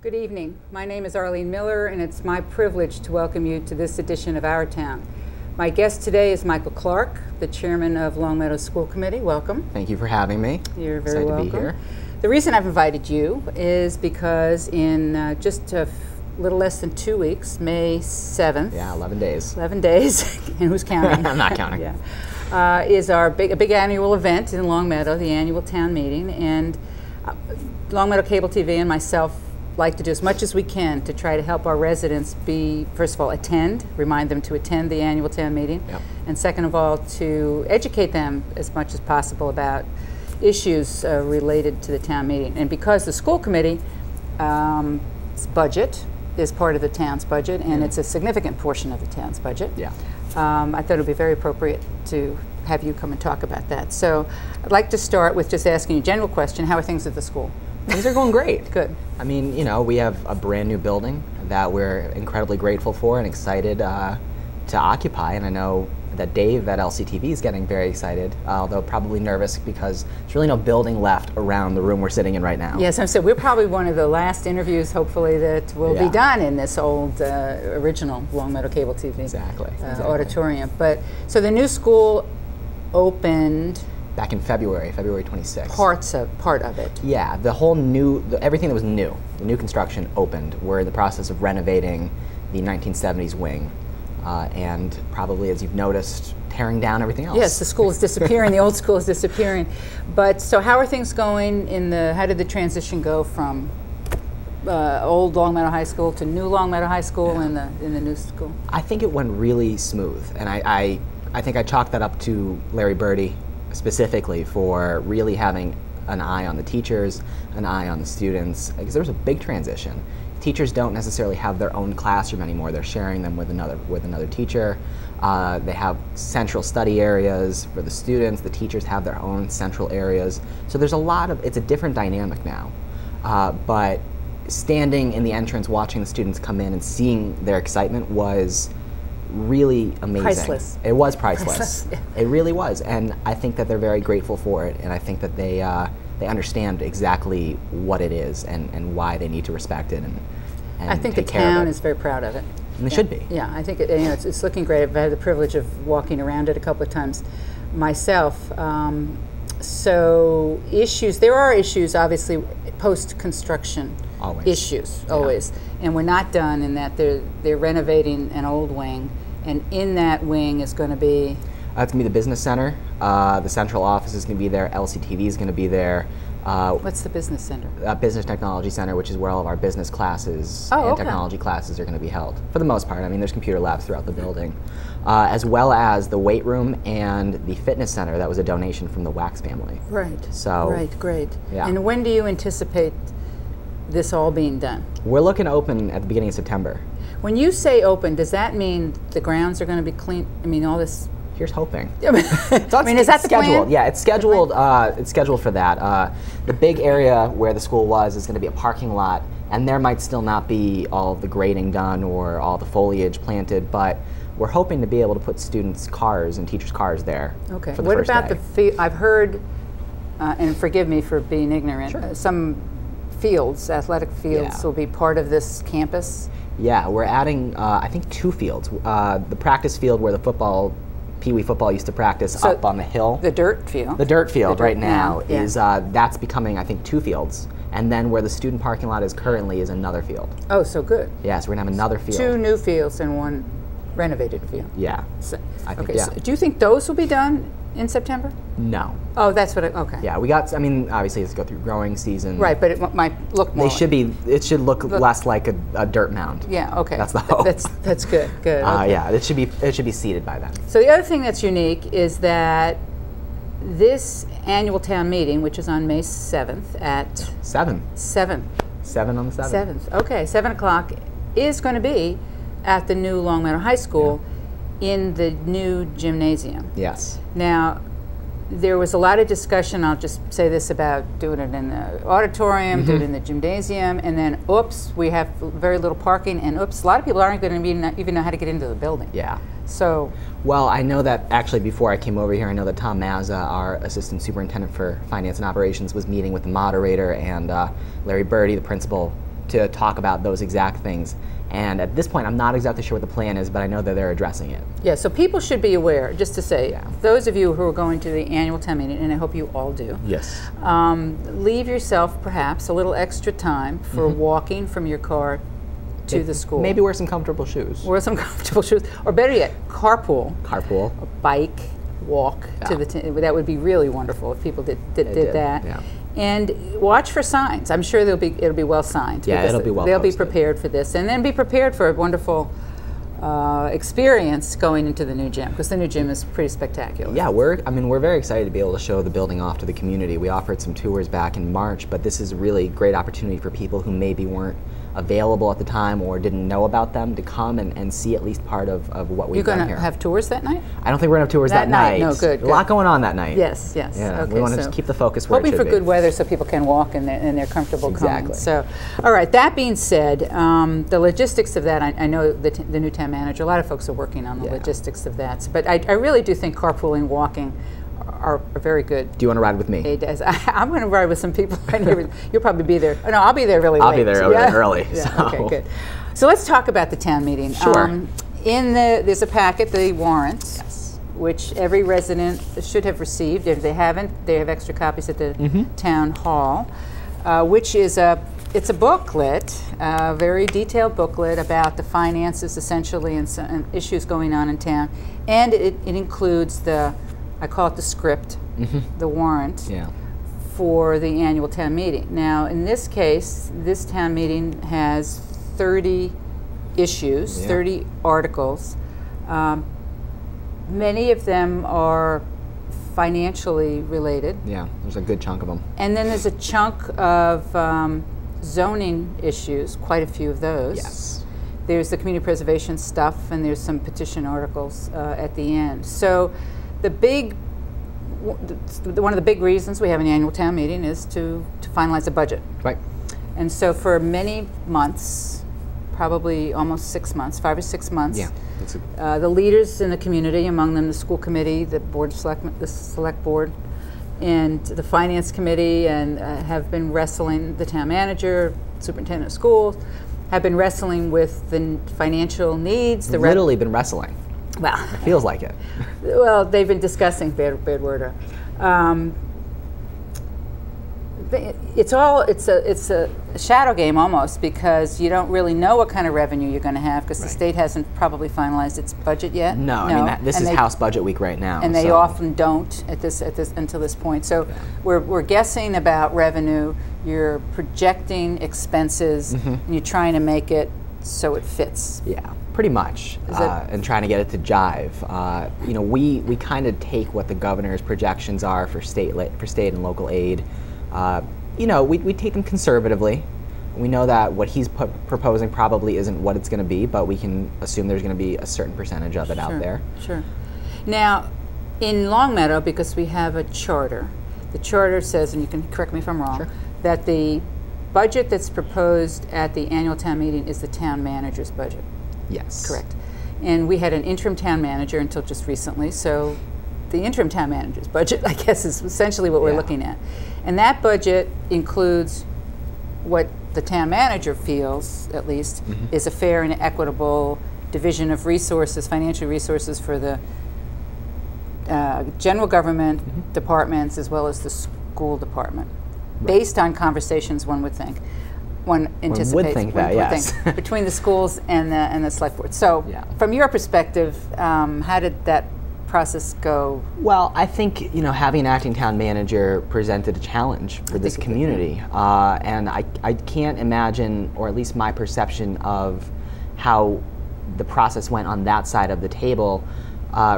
Good evening. My name is Arlene Miller, and it's my privilege to welcome you to this edition of Our Town. My guest today is Michael Clark, the chairman of Longmeadow School Committee. Welcome. Thank you for having me. You're very welcome. Excited to be here. The reason I've invited you is because in just a little less than 2 weeks, May 7th. Yeah, 11 days. 11 days, and who's counting? I'm not counting. Yeah. Is our big annual event in Longmeadow, the annual town meeting, and Longmeadow Cable TV and myself like to do as much as we can to try to help our residents first of all, remind them to attend the annual town meeting, Yep. and second of all, to educate them as much as possible about issues related to the town meeting. And because the school committee budget is part of the town's budget, and it's a significant portion of the town's budget, Yeah. I thought it would be very appropriate to have you come and talk about that. So I'd like to start with just asking you a general question. How are things at the school? Things are going great. Good. I mean, you know, we have a brand new building that we're incredibly grateful for and excited to occupy. And I know that Dave at LCTV is getting very excited, although probably nervous because there's really no building left around the room we're sitting in right now. Yes, I'm saying we're probably one of the last interviews, hopefully, that will be done in this old original Longmeadow Cable TV Exactly. auditorium. But so the new school opened Back in February 26th. part of it. Yeah, everything that was new, the new construction opened. We're in the process of renovating the 1970s wing, and probably, as you've noticed, tearing down everything else. Yes, the school is disappearing, the old school is disappearing. But so how are things going how did the transition go from old Longmeadow High School to new Longmeadow High School in the new school? I think it went really smooth, and I think I chalked that up to Larry Birdie specifically for really having an eye on the teachers, an eye on the students, because there was a big transition. Teachers don't necessarily have their own classroom anymore. They're sharing them with another teacher. They have central study areas for the students. The teachers have their own central areas. So there's it's a different dynamic now. But standing in the entrance, watching the students come in and seeing their excitement was really amazing. Priceless. It was priceless. Yeah. It really was, and I think that they're very grateful for it, and I think that they understand exactly what it is and why they need to respect it and I think the take care of town it. is very proud of it. And they should be. Yeah, I think it's looking great. I've had the privilege of walking around it a couple of times myself. So there are issues, obviously, post-construction Always. issues, Yeah. always. And we're not done in that they're renovating an old wing, and in that wing is going to be... It's going to be the business center. The central office is going to be there. LCTV is going to be there. What's the business center? Business Technology Center, which is where all of our business classes and technology classes are going to be held, for the most part. I mean, there's computer labs throughout the building, as well as the weight room and the fitness center that was a donation from the Wax family. Right. So, right, great. Yeah. And when do you anticipate this all being done? We're looking to open at the beginning of September. When you say open, does that mean the grounds are going to be clean? I mean, all this... Here's hoping. I mean, is that the scheduled? plan? Yeah, it's scheduled. It's scheduled for that. The big area where the school was is going to be a parking lot, and there might still not be all of the grading done or all the foliage planted, but we're hoping to be able to put students' cars and teachers' cars there. Okay. For the What first about day. the field? I've heard, and forgive me for being ignorant, Sure. Some fields, athletic fields, will be part of this campus. Yeah, we're adding, I think, 2 fields. The practice field where the Pee Wee football used to practice up on the hill. The dirt field. The dirt field right now yeah. is, that's becoming, I think, 2 fields. And then where the student parking lot is currently is another field. Oh, so good. Yeah, so we're going to have another field. 2 new fields and 1 renovated field. Yeah. So, I think, okay, yeah. so do you think those will be done in September? No. Oh, that's what okay. Yeah, I mean, obviously it's go through growing season. Right, but it might look more. It should look less like a dirt mound. Yeah, okay. That's the hope. That's good, good. Okay. Yeah, it should be seeded by then. So the other thing that's unique is that this annual town meeting, which is on May 7th at 7 on the 7th. 7th. Okay, 7 o'clock is going to be at the new Longmeadow High School in the new gymnasium. Yes. Now, there was a lot of discussion, I'll just say this, about doing it in the auditorium, doing it in the gymnasium, and then, oops, we have very little parking, and oops, a lot of people aren't going to even know how to get into the building. Yeah. So. Well, I know that actually before I came over here, I know that Tom Mazza, our Assistant Superintendent for Finance and Operations, was meeting with the moderator and Larry Birdie, the principal, to talk about those exact things. And at this point, I'm not exactly sure what the plan is, but I know that they're addressing it. Yeah, so people should be aware, just to say, Yeah. those of you who are going to the annual town meeting, and I hope you all do, Yes. leave yourself perhaps a little extra time for walking from your car to the school. Maybe wear some comfortable shoes. Wear some comfortable shoes, or better yet, carpool, Carpool. bike, walk to Yeah. that would be really wonderful if people did that. Yeah. And watch for signs. I'm sure it'll be well signed. Yeah, because it'll be well they'll be posted. prepared for this, and then be prepared for a wonderful experience going into the new gym, because the new gym is pretty spectacular. Yeah, we're very excited to be able to show the building off to the community. We offered some tours back in March, but this is a really great opportunity for people who maybe weren't available at the time or didn't know about them to come and see at least part of what we've You're done going here. to have tours that night? I don't think we're going to have tours That that night? No, good, A lot going on that night. Yes, yes. Yeah, Okay, we want to so just keep the focus where it hoping should for be. good weather so people can walk and they're comfortable Exactly. coming. So, all right, that being said, the logistics of that, I know the new town manager, a lot of folks are working on the Yeah. logistics of that. But I really do think carpooling, walking are very good. Do you want to ride with me? Aid as I'm going to ride with some people. You'll probably be there. Oh, no, I'll be there really late. I'll be there early. Yeah, So. okay, good. So let's talk about the town meeting. Sure. There's a packet, the warrant, Yes. which every resident should have received. If they haven't, they have extra copies at the town hall, which is it's a booklet, a very detailed booklet about the finances essentially and issues going on in town. And it includes I call it the script, the warrant. Yeah. For the annual town meeting. Now, in this case, this town meeting has 30 issues, Yeah. 30 articles. Many of them are financially related. Yeah, there's a good chunk of them. And then there's a chunk of zoning issues, quite a few of those. Yes. There's the community preservation stuff, and there's some petition articles at the end. So one of the big reasons we have an annual town meeting is to finalize the budget. Right. And so for many months, probably almost 6 months, 5 or 6 months, Yeah. the leaders in the community, among them the school committee, the board of selectmen, the select board, and the finance committee, and have been wrestling, the town manager, superintendent of schools, have been wrestling with the financial needs. Literally been wrestling. Well, It feels like it. well, they've been discussing, bad word. It's a shadow game almost, because you don't really know what kind of revenue you're going to have, because the Right. state hasn't probably finalized its budget yet. No, I mean, this is House Budget Week right now. And they so. often don't until this point. So we're guessing about revenue. You're projecting expenses, and you're trying to make it so it fits. Yeah, pretty much, and trying to get it to jive. We kind of take what the governor's projections are for state and local aid. We take them conservatively. We know that what he's proposing probably isn't what it's going to be, but we can assume there's going to be a certain percentage of it out there. Sure. Now, in Longmeadow, because we have a charter, the charter says, and you can correct me if I'm wrong, that the budget that's proposed at the annual town meeting is the town manager's budget. Yes. Correct. And we had an interim town manager until just recently, so the interim town manager's budget, I guess, is essentially what we're looking at. And that budget includes what the town manager feels, at least, is a fair and equitable division of resources, financial resources for the general government departments as well as the school department, based on conversations, one would think. One anticipates. One would think that, yes. Between the schools and the select board. So, from your perspective, how did that process go? Well, I think having an acting town manager presented a challenge for this community, and I can't imagine, or at least my perception of how the process went on that side of the table,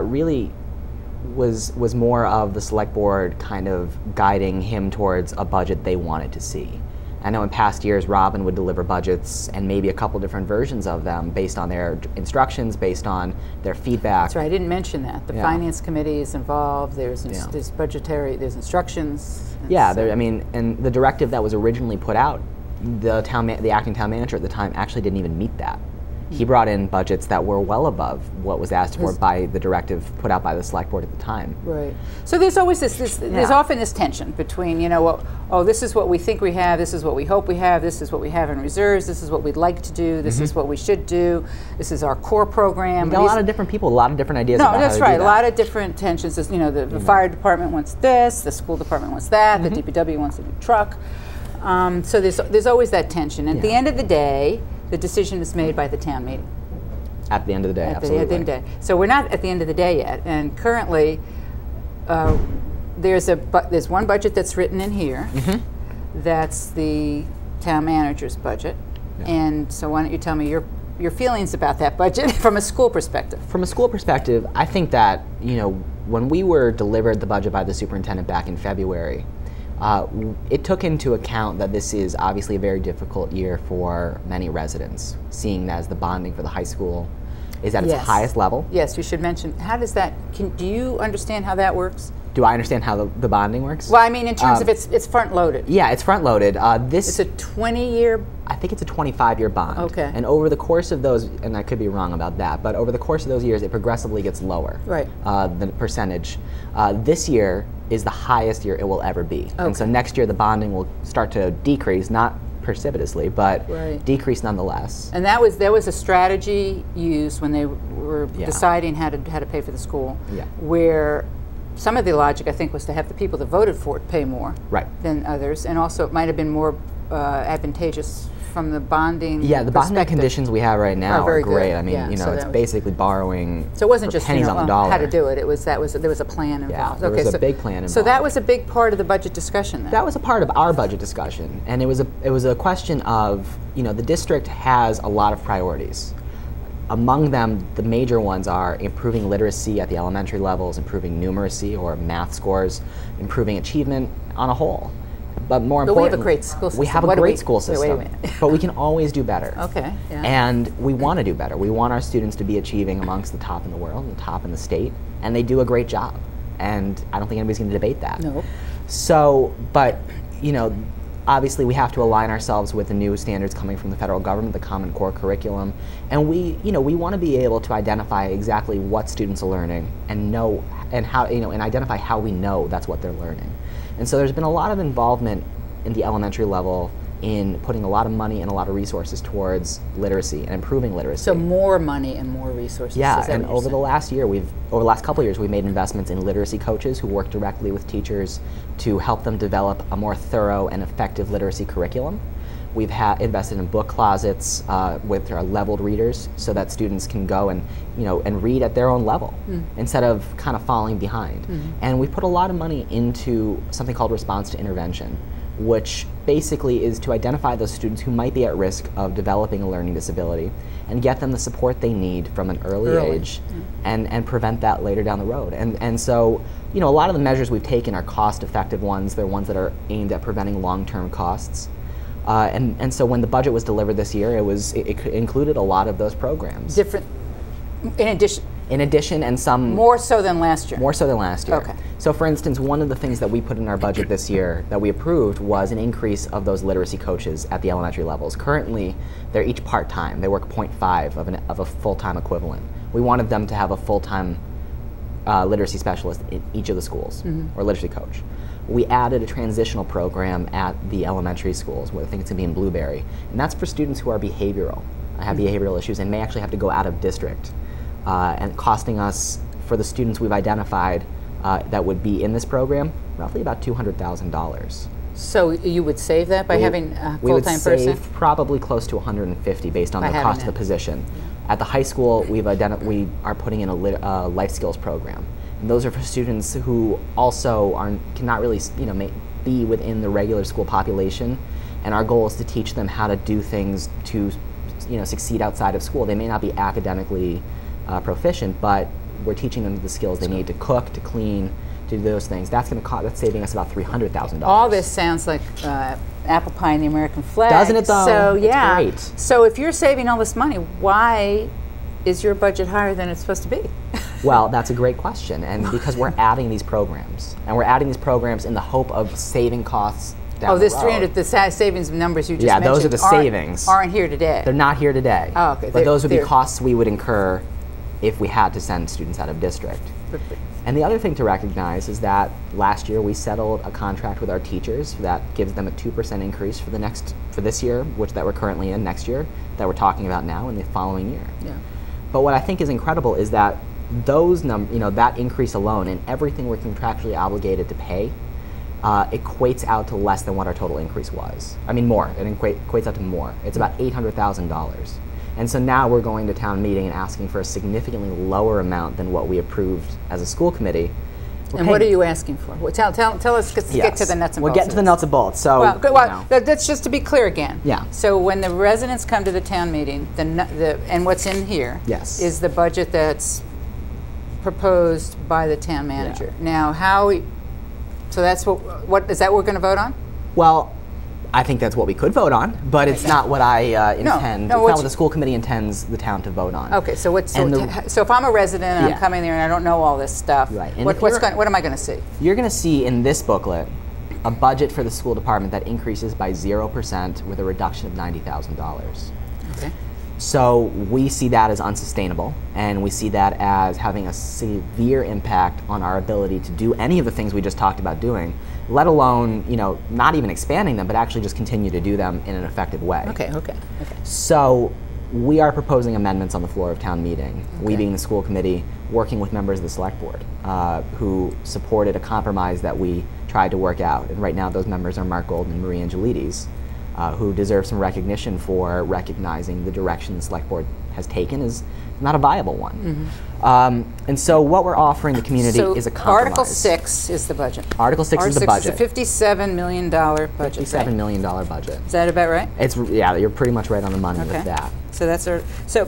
really was more of the select board kind of guiding him towards a budget they wanted to see. I know in past years, Robin would deliver budgets and maybe a couple different versions of them based on their instructions, based on their feedback. That's right. I didn't mention that. The finance committee is involved. There's budgetary. There's instructions. And the directive that was originally put out, the acting town manager at the time actually didn't even meet that. He brought in budgets that were well above what was asked for by the directive put out by the select board at the time. Right. So there's always there's often this tension between, oh, this is what we think we have, this is what we hope we have, this is what we have in reserves, this is what we'd like to do, this is what we should do, this is our core program. We got a lot of different people, a lot of different ideas. No, about that's how to right. do A that. lot of different tensions. The fire department wants this, the school department wants that, the DPW wants a new truck. So there's always that tension. At the end of the day, the decision is made by the town meeting. At the end of the day, absolutely. At the end of the day. So we're not at the end of the day yet. And currently, there's one budget that's written in here. That's the town manager's budget. Yeah. And so why don't you tell me your feelings about that budget from a school perspective? From a school perspective, I think that, when we were delivered the budget by the superintendent back in February, it took into account that this is obviously a very difficult year for many residents, seeing as the bonding for the high school is at its highest level. Yes, you should mention, how does that, do you understand how that works? Do I understand how the bonding works? Well, I mean, in terms of it's front-loaded. Yeah, it's front-loaded. It's a 20-year... I think it's a 25-year bond. Okay. And over the course of those, and I could be wrong about that, but over the course of those years, it progressively gets lower. Right. The percentage. This year is the highest year it will ever be. Okay. And so next year, the bonding will start to decrease, not precipitously, but decrease nonetheless. And that was a strategy used when they were deciding how to pay for the school, where some of the logic, I think, was to have the people that voted for it pay more than others, and also it might have been more advantageous from the bonding the bonding conditions we have right now are great. Good. I mean, so it's basically borrowing. So it wasn't just pennies on the dollar. How to do it. There was a plan involved. Yeah, there was a big plan involved. So that was a big part of the budget discussion then. That was a part of our budget discussion, and it was a question of, the district has a lot of priorities. Among them, the major ones are improving literacy at the elementary levels, improving numeracy or math scores, improving achievement on a whole. But more importantly, we have a great school system. We have a great school system, but we can always do better. Okay. Yeah. And we want to do better. We want our students to be achieving amongst the top in the world, and the top in the state, and they do a great job. And I don't think anybody's going to debate that. No. So, but obviously we have to align ourselves with the new standards coming from the federal government, the Common Core curriculum, and we want to be able to identify exactly what students are learning and know and how and identify how we know that's what they're learning. And so there's been a lot of involvement in the elementary level in putting a lot of money and a lot of resources towards literacy and improving literacy. So more money and more resources. Yeah, and over the last couple of years, we've made investments in literacy coaches who work directly with teachers to help them develop a more thorough and effective literacy curriculum. We've invested in book closets with our leveled readers so that students can go and read at their own level instead of kind of falling behind. And we put a lot of money into something called response to intervention, which basically is to identify those students who might be at risk of developing a learning disability and get them the support they need from an early age and prevent that later down the road. And so, a lot of the measures we've taken are cost-effective ones. They're ones that are aimed at preventing long-term costs. And so when the budget was delivered this year, it included a lot of those programs. Different, in addition, and some more so than last year. More so than last year. Okay. So, for instance, one of the things that we put in our budget this year that we approved was an increase of those literacy coaches at the elementary levels. Currently, they're each part-time. They work 0.5 of a full-time equivalent. We wanted them to have a full-time literacy specialist in each of the schools, or literacy coach. We added a transitional program at the elementary schools, I think it's going to be in Blueberry, and that's for students who are behavioral, have behavioral issues, and may actually have to go out of district, and costing us, for the students we've identified that would be in this program, roughly about $200,000. So you would save that by having a full-time person? We would save probably close to $150 based on the cost of the position. Yeah. At the high school, we are putting in a life skills program. And those are for students who also cannot really be within the regular school population. And our goal is to teach them how to do things to succeed outside of school. They may not be academically proficient, but we're teaching them the skills they need to cook, to clean, to do those things. That's saving us about $300,000. All this sounds like apple pie and the American flag. Doesn't it though? So yeah. It's great. So if you're saving all this money, why is your budget higher than it's supposed to be? Well, that's a great question, and because we're adding these programs, and we're adding these programs in the hope of saving costs down the this road. 300, the savings numbers you just Yeah, mentioned those are the savings. aren't here today. They're not here today. Oh, okay. But those would be They're- costs we would incur if we had to send students out of district. And the other thing to recognize is that last year we settled a contract with our teachers that gives them a 2% increase for this year, which that we're currently in, next year, that we're talking about now, and the following year. Yeah. But what I think is incredible is that those that increase alone and everything we're contractually obligated to pay equates out to less than what our total increase was. I mean, more. It equates out to more. It's about $800,000. And so now we're going to town meeting and asking for a significantly lower amount than what we approved as a school committee. And what are you asking for? Well, tell us, get to the nuts and bolts. We're getting to the nuts and bolts. So, Well, that's just to be clear again. Yeah. So when the residents come to the town meeting, and what's in here Yes. is the budget that's proposed by the town manager. Now, so that's what is that what we're going to vote on? well, I think that's what we could vote on, but it's not what I intend. no, it's not what the school committee intends the town to vote on. Okay, so And so if I'm a resident and Yeah. I'm coming there and I don't know all this stuff, Right, and what if you're- am I going to see? You're going to see in this booklet a budget for the school department that increases by 0% with a reduction of $90,000. Okay. So we see that as unsustainable, and we see that as having a severe impact on our ability to do any of the things we just talked about doing, let alone, not even expanding them, but actually just continue to do them in an effective way. Okay. So we are proposing amendments on the floor of town meeting, we being the school committee, working with members of the select board who supported a compromise that we tried to work out. And right now those members are Mark Golden and Marie Angelides, who deserve some recognition for recognizing the direction the select board has taken is not a viable one. And so what we're offering the community is a compromise. Article 6 is the budget. Article 6 is the budget. It's a $57 million budget. $57 million budget. Is that about right? Yeah, you're pretty much right on the money Okay. with that. So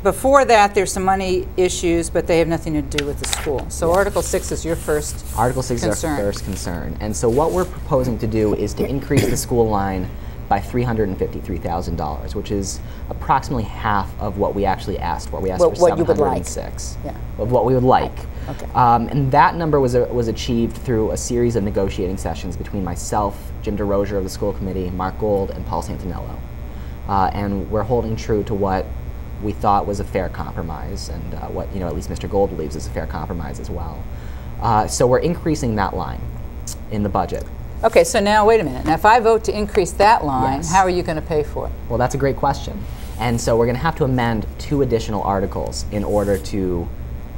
before that, there's some money issues, but they have nothing to do with the school. So Article 6 is your first Article 6 is our first concern. And so what we're proposing to do is to increase the school line by $353,000, which is approximately half of what we actually asked for. We asked for what you would like. $706 Yeah. of what we would like. Okay. And that number was achieved through a series of negotiating sessions between myself, Jim DeRozier of the school committee, Mark Gold, and Paul Santinello. And we're holding true to what we thought was a fair compromise, and what at least Mr. Gold believes is a fair compromise as well. So we're increasing that line in the budget. Okay, so now wait a minute. Now, if I vote to increase that line, Yes. how are you going to pay for it? Well, that's a great question. And so we're going to have to amend 2 additional articles in order to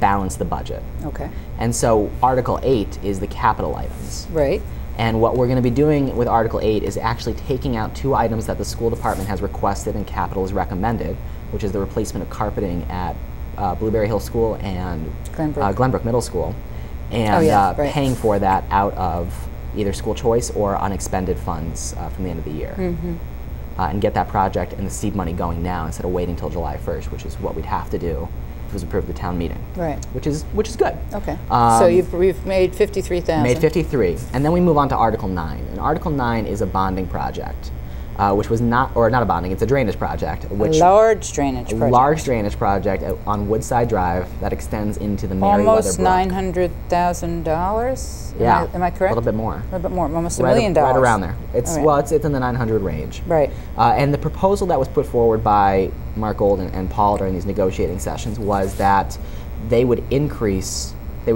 balance the budget. Okay. And so Article 8 is the capital items. Right. And what we're going to be doing with Article 8 is actually taking out 2 items that the school department has requested and capital has recommended, which is the replacement of carpeting at Blueberry Hill School and Glenbrook Middle School, and paying for that out of either school choice or unexpended funds from the end of the year. And get that project and the seed money going now instead of waiting till July 1st, which is what we'd have to do if it was approved at the town meeting. Right. Which is good. Okay. So we've made 53,000. Made 53, and then we move on to Article 9. And Article 9 is a bonding project, which was not a bonding, it's a drainage project. Which large drainage project. Large drainage project on Woodside Drive that extends into the Meriwether Almost Brook. $900,000. Yeah. Am I correct? A little bit more. A little bit more, almost $1 million. Right around there. It's All right. it's in the 900 range. Right. And the proposal that was put forward by Mark Gold and Paul during these negotiating sessions was that they would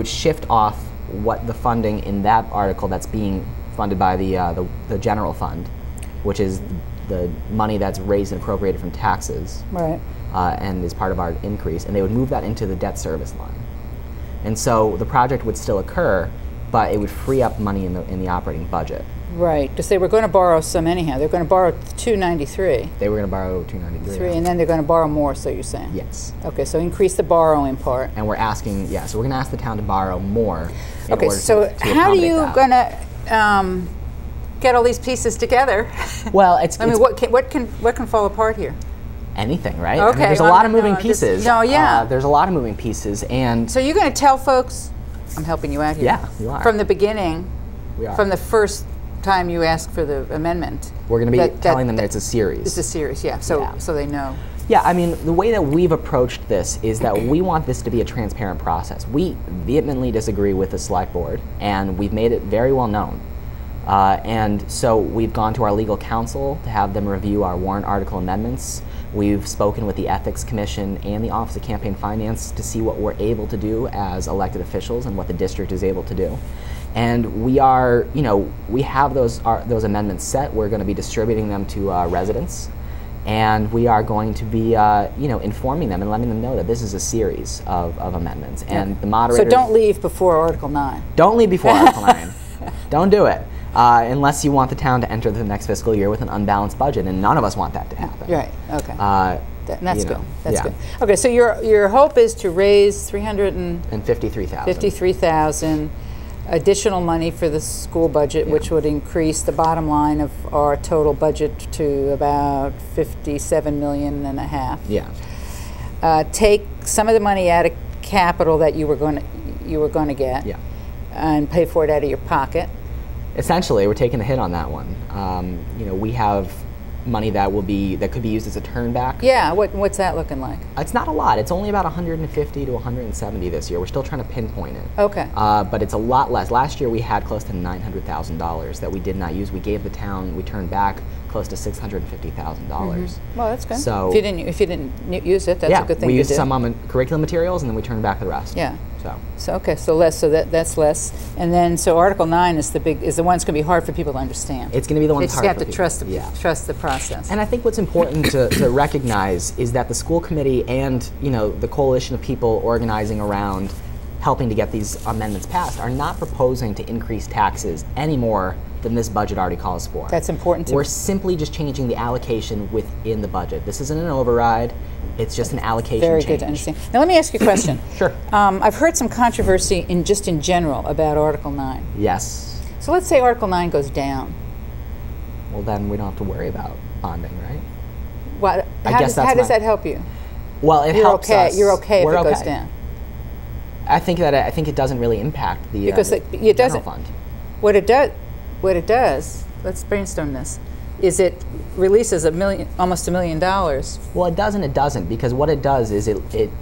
shift off what the funding in that article that's being funded by the general fund, which is the money that's raised and appropriated from taxes, Right. and is part of our increase, and they would move that into the debt service line. And so the project would still occur, but it would free up money in the operating budget. Right, because they were going to borrow some anyhow. They're going to borrow $293, They were going to borrow $293. and then they're going to borrow more, so you're saying? Yes. Okay, so increase the borrowing part. And we're asking, so we're going to ask the town to borrow more in Okay, order so to how are accommodate you that. going to get all these pieces together? Well, it's what can fall apart here? anything, right? Okay, There's a well, lot of no, moving this- pieces. no, yeah. There's a lot of moving pieces, and So you're going to tell folks, I'm helping you out here. Yeah, you are. From the beginning, we are. from the first time you asked for the amendment. We're going to be that- telling them that it's a series. It's a series, yeah. So Yeah. so they know. Yeah, I mean, the way that we've approached this is that we want this to be a transparent process. We vehemently disagree with the select board, and we've made it very well known And so we've gone to our legal counsel to have them review our warrant article amendments. We've spoken with the Ethics Commission and the Office of Campaign Finance to see what we're able to do as elected officials and what the district is able to do. And we are, we have those amendments set. We're going to be distributing them to residents. And we are going to be, informing them and letting them know that this is a series of amendments. And the moderator. So don't leave before Article 9. Don't leave before Article 9. Don't do it. Unless you want the town to enter the next fiscal year with an unbalanced budget, and none of us want that to happen. Right. Okay. That's good. That's good. Yeah. Okay. So your hope is to raise $353,000 additional money for the school budget, which would increase the bottom line of our total budget to about $57.5 million. Yeah. Take some of the money out of capital that you were going to get. Yeah. And pay for it out of your pocket. Essentially, we're taking a hit on that one. We have money that could be used as a turnback. Yeah, what's that looking like? It's not a lot. It's only about 150 to 170 this year. We're still trying to pinpoint it. Okay. But it's a lot less. Last year we had close to $900,000 that we did not use. We gave the town. We turned back close to $650,000. Well, that's good. So if you didn't use it, that's a good thing to do. We used some on curriculum materials, and then we turned back the rest. Yeah. So okay, so less. So that's less. And then so Article 9 is the one that's going to be hard for people to understand. It's going to be the one they that's just hard have for to people. trust the process. And I think what's important to recognize is that the school committee and the coalition of people organizing around helping to get these amendments passed are not proposing to increase taxes any more than this budget already calls for. That's important to We're simply just changing the allocation within the budget. This isn't an override. It's just an allocation Very change. good to understand. Now let me ask you a question. Sure. I've heard some controversy in general about Article 9. Yes. So let's say Article 9 goes down. Well, then we don't have to worry about bonding, right? How does that help you? Well, it helps us. You're okay if We're it goes down. I think it doesn't really impact the it doesn't. fund. What it does. Let's brainstorm this. Is it releases almost $1 million? Well, it does and it doesn't, because what it does is it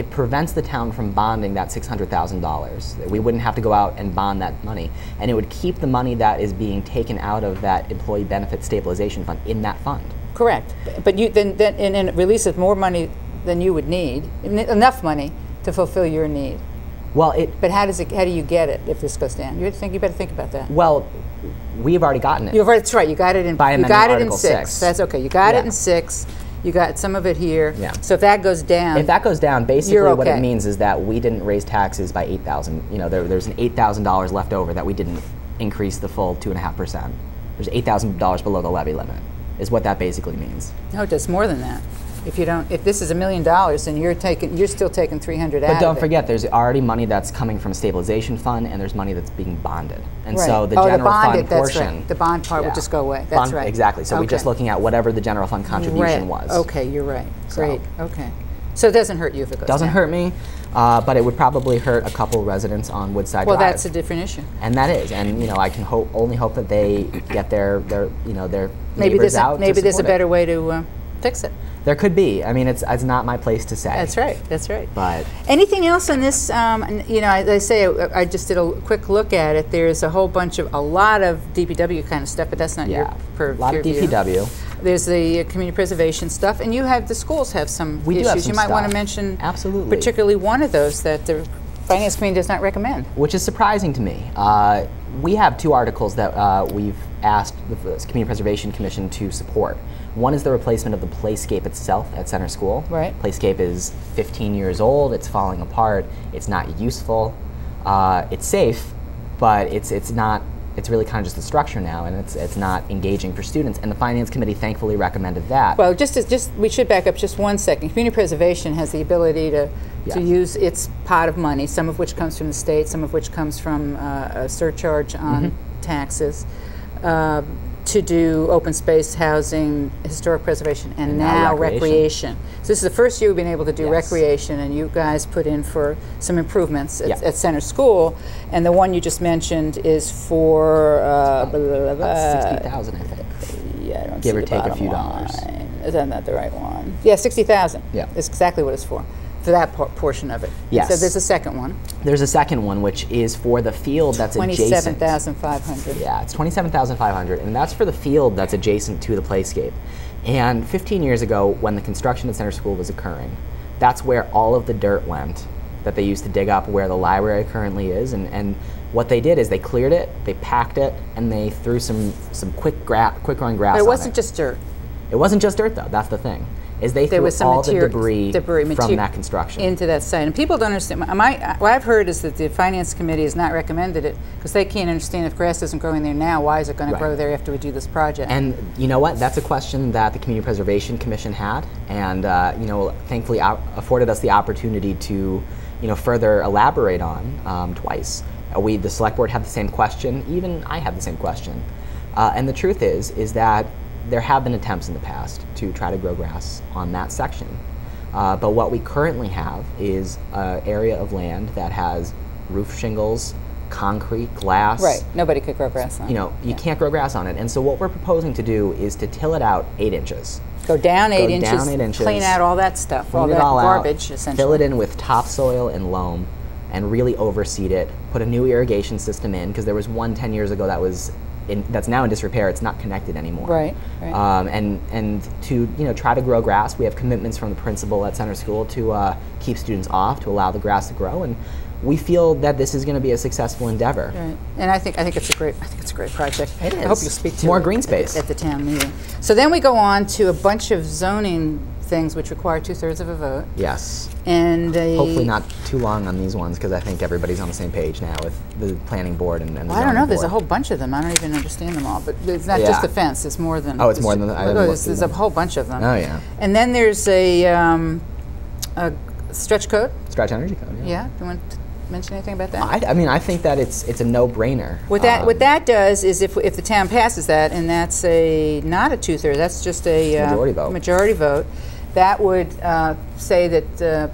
prevents the town from bonding that $600,000. We wouldn't have to go out and bond that money, and it would keep the money that is being taken out of that employee benefit stabilization fund in that fund. Correct, but then it releases more money than you would need, enough money to fulfill your need. Well, but how do you get it if this goes down? You better think about that. Well, we've already gotten it. That's right. You got it in. By you got it in Article 6. That's okay. You got it in 6. You got some of it here. Yeah. So if that goes down, basically okay. What it means is that we didn't raise taxes by $8,000. There's an $8,000 left over that we didn't increase the full 2.5%. There's $8,000 below the levy limit, is what that basically means. No, it does more than that. If this is $1 million, then you're still taking $300,000 out. But don't forget, there's already money that's coming from a stabilization fund, and there's money that's being bonded. And right. so the general fund portion, that's right. The bond part would just go away. That's right. Exactly. So we're just looking at whatever the general fund contribution was. Okay, you're right. Great. Okay. So it doesn't hurt you if it goes down. Doesn't hurt me, but it would probably hurt a couple residents on Woodside Drive. Well, that's a different issue. And that is, and I can only hope that they get their neighbors out. Maybe there's a better way to fix it. There could be. I mean, it's not my place to say. That's right. That's right. But anything else on this? As I say, I just did a quick look at it. There's a lot of DPW kind of stuff, but that's not your purview. A lot of DPW. There's the community preservation stuff, and the schools have some issues. We do have some you might want stuff. to mention absolutely, particularly one of those that the Finance Committee does not recommend. Which is surprising to me. We have 2 articles that we've asked the Community Preservation Commission to support. One is the replacement of the playscape itself at Center School. Right. Playscape is 15 years old. It's falling apart. It's not useful. It's safe, but it's not. It's really kind of just the structure now, and it's not engaging for students. And the Finance Committee thankfully recommended that. Well, we should back up just 1 second. Community Preservation has the ability to use its pot of money, some of which comes from the state, some of which comes from a surcharge on taxes, to do open space, housing, historic preservation, and now recreation. So this is the first year we've been able to do recreation, and you guys put in for some improvements at Center School. And the one you just mentioned is for about $60,000, I think. Yeah, I don't give see or the take a bottom few line. dollars. Is that not the right one? Yeah, $60,000. Yeah, that's exactly what it's for. for that portion of it. Yes. So there's a second one. There's a second one, which is for the field that's adjacent. 27,500. Yeah, it's 27,500, and that's for the field that's adjacent to the playscape. And 15 years ago, when the construction at Center School was occurring, that's where all of the dirt went that they used to dig up where the library currently is. And what they did is they cleared it, they packed it, and they threw some quick growing grass But it on wasn't just dirt. It wasn't just dirt, though. That's the thing. Is they There threw was some all the debris from that construction into that site, and people don't understand. What I've heard is that the Finance Committee has not recommended it because they can't understand if grass isn't growing there now, why is it going to grow there after we do this project? And you know what? That's a question that the Community Preservation Commission had, and thankfully afforded us the opportunity to, further elaborate on twice. The Select Board had the same question. Even I had the same question. And the truth is that there have been attempts in the past to try to grow grass on that section. But what we currently have is an area of land that has roof shingles, concrete, glass. Right, nobody could grow grass on it. You can't grow grass on it. And so what we're proposing to do is to till it out 8 inches. Go down 8 inches, down 8 inches, clean out all that stuff, all clean that it all garbage, out, essentially. fill it in with topsoil and loam, and really overseed it, put a new irrigation system in, because there was one 10 years ago that was that's now in disrepair. It's not connected anymore. Right. And to try to grow grass, we have commitments from the principal at Center School to keep students off, to allow the grass to grow, and we feel that this is going to be a successful endeavor. Right. And I think it's a great project. It is. I hope you'll speak to more it green space at the town meeting. So then we go on to a bunch of zoning things which require 2/3 of a vote. Yes. And hopefully not too long on these ones, because I think everybody's on the same page now with the planning board and the I don't know. zoning There's a board. whole bunch of them. I don't even understand them all. But it's not just the fence. It's more than. Oh, it's more than I haven't looked There's through a them. whole bunch of them. Oh, yeah. And then there's a stretch code. Stretch energy code. Yeah. Yeah. Do you want to mention anything about that? I think that it's a no-brainer. What that does is if the town passes that, and that's not a 2/3, that's just a majority vote, that would say that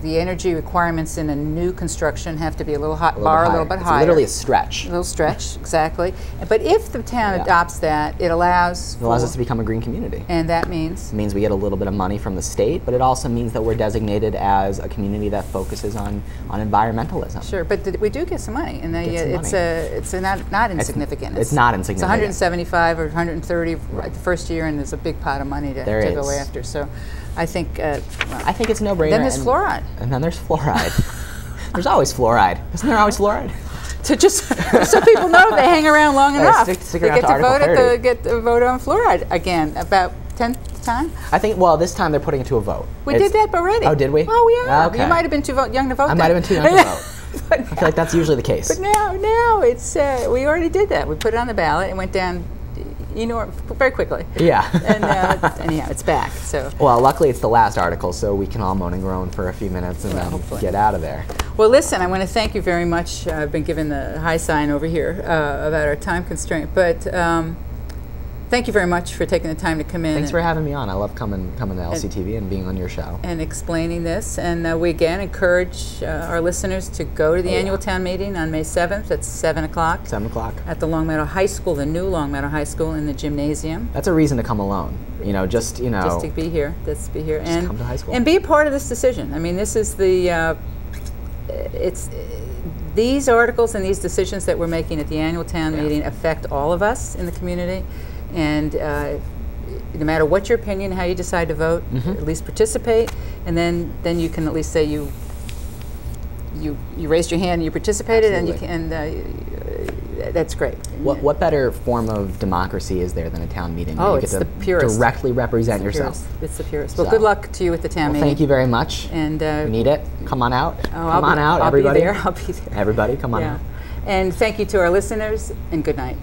the energy requirements in a new construction have to be a little bit higher. It's literally a stretch. A little stretch, exactly. But if the town adopts that, it allows us to become a green community. And that means? It means we get a little bit of money from the state, but it also means that we're designated as a community that focuses on environmentalism. Sure, but we do get some money, and it's not insignificant. It's not insignificant. It's 175 or 130 the first year, and there's a big pot of money to go after. So I think it's a no-brainer. Then there's fluoride. And then there's fluoride. There's always fluoride. Isn't there always fluoride? To just so people know they hang around long enough. Stick they around get to vote on fluoride again about 10th time. I think. Well, this time they're putting it to a vote. We did that already. Oh, did we? Oh, yeah. Okay. You might have been too young to vote. I might have been too young to vote. I feel like that's usually the case. But now it's we already did that. We put it on the ballot and went down. Very quickly. Yeah. And anyhow, it's back. So. Well, luckily it's the last article, so we can all moan and groan for a few minutes and then get out of there. Well, listen, I want to thank you very much. I've been given the high sign over here about our time constraint, but thank you very much for taking the time to come in. Thanks for having me on. I love coming to LCTV and being on your show. And explaining this. And we again encourage our listeners to go to the annual town meeting on May 7th at 7 o'clock. 7 o'clock. At the Longmeadow High School, the new Longmeadow High School in the gymnasium. That's a reason to come alone. Just to be here. Just be here. And come to high school. And be a part of this decision. I mean, this is these articles and these decisions that we're making at the annual town meeting affect all of us in the community. And no matter what your opinion, how you decide to vote, at least participate, and then you can at least say you raised your hand and you participated. Absolutely. and that's great. What better form of democracy is there than a town meeting? Oh, you it's get to the purest. Directly represent yourself. It's the purest. Well, good luck to you at the town meeting. Thank you very much. And we need it. Come on out. Come on out, everybody. I'll be there. Everybody, come on out. And thank you to our listeners, and good night.